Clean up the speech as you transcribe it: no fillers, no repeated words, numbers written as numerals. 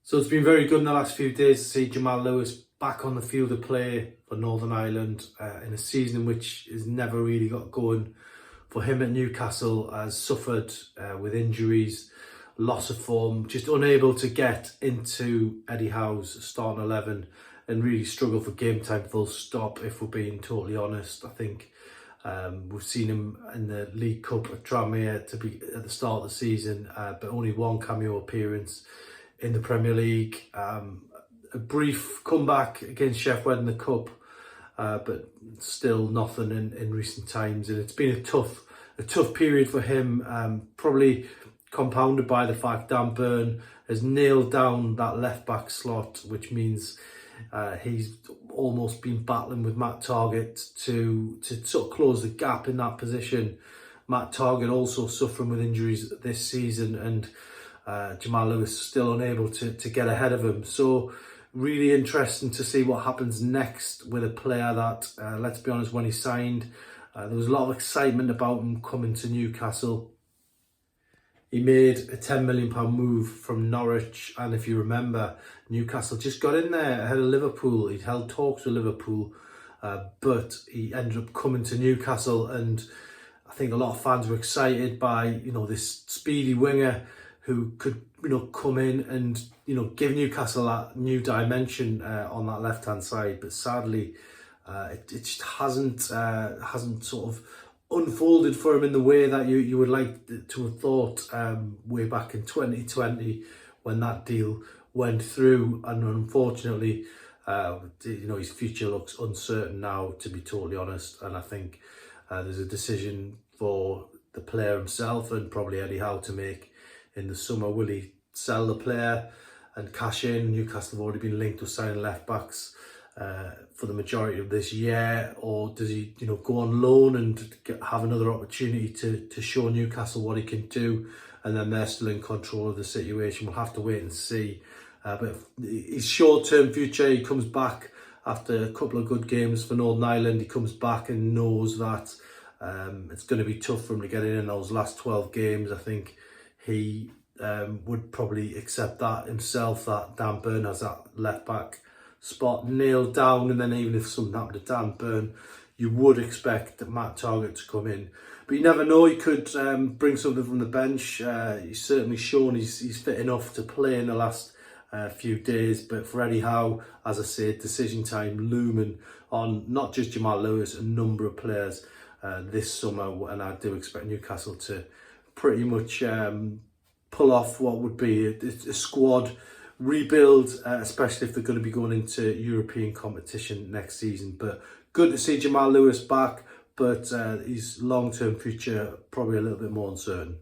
So it's been very good in the last few days to see Jamal Lewis back on the field of play for Northern Ireland in a season which has never really got going for him at Newcastle. Has suffered with injuries, loss of form, just unable to get into Eddie Howe's starting 11 and really struggle for game time full stop, if we're being totally honest. I think we've seen him in the League Cup at Tranmere to be at the start of the season, but only one cameo appearance in the Premier League. A brief comeback against Sheffield in the Cup, but still nothing in recent times. And it's been a tough period for him, probably compounded by the fact Dan Burn has nailed down that left back slot, which means he's almost been battling with Matt Targett to sort of close the gap in that position. Matt Targett also suffering with injuries this season, and Jamal Lewis still unable to get ahead of him. So really interesting to see what happens next with a player that, let's be honest, when he signed, there was a lot of excitement about him coming to Newcastle. He made a £10 million move from Norwich, and if you remember, Newcastle just got in there ahead of Liverpool. He'd held talks with Liverpool, but he ended up coming to Newcastle, and I think a lot of fans were excited by, this speedy winger who could, come in and, give Newcastle that new dimension on that left-hand side. But sadly, it just hasn't sort of unfolded for him in the way that you would like to have thought way back in 2020 when that deal went through. And unfortunately, his future looks uncertain now, to be totally honest. And I think there's a decision for the player himself and probably Eddie Howe to make in the summer. Will he sell the player and cash in? Newcastle have already been linked with signing left backs for the majority of this year, or does he go on loan and have another opportunity to show Newcastle what he can do, and then they're still in control of the situation? We'll have to wait and see. But his short-term future, he comes back after a couple of good games for Northern Ireland. He comes back and knows that it's going to be tough for him to get in those last 12 games. I think he would probably accept that himself, that Dan Burn has that left back spot nailed down. And then even if something happened to Dan Burn, you would expect Matt Targett to come in. But you never know, he could bring something from the bench. He's certainly shown he's fit enough to play in the last few days. But for Eddie Howe, as I said, decision time looming on not just Jamal Lewis, a number of players this summer. And I do expect Newcastle to pretty much pull off what would be a squad rebuild, especially if they're going to be going into European competition next season. But good to see Jamal Lewis back, but his long-term future probably a little bit more uncertain.